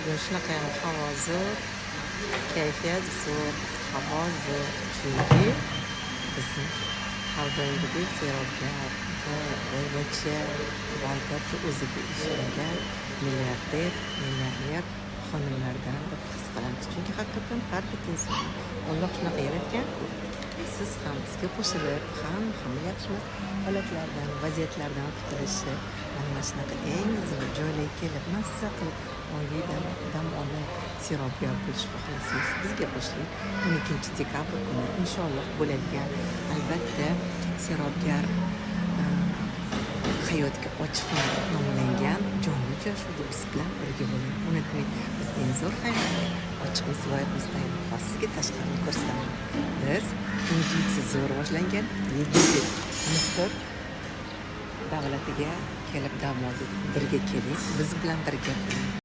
Bugun shunaqa havo zo'r, kayfiyat zo'r, havo zo'r. Chunki bizni har doimgidek serogar, boyvachcha va albatta o'ziga ishongan millioner xonimlardan deb his qilamiz. Chunki haqiqatan har bitta insonni Alloh shunaqa yaratgan-ku. Siz ham bizga qo'shilib, hamma yaxshi holatlardan, vaziyatlardan qutulishi, mana shunaqa eng zo'r joylarga kelib, mazza qilib, oliy dam olib, serogar bo'lishni xohlasangiz, bizga qo'shiling. 12 dekabr kuni inshaalloh bo'ladigan albatta serogar hayotga ochiqlar deb nomlangan jonli uchrashuvda biz bilan birga bo'ling. Unutmang, biz eng zo'r hayvonlar ochiqmiz viloyatimizdan sizga tashqarini ko'rsataman. Biz intuitsiya zo'r rivojlangan yigit Misr davlatiga kelib dam oldik. Birga keling, biz bilan birga bo'ling.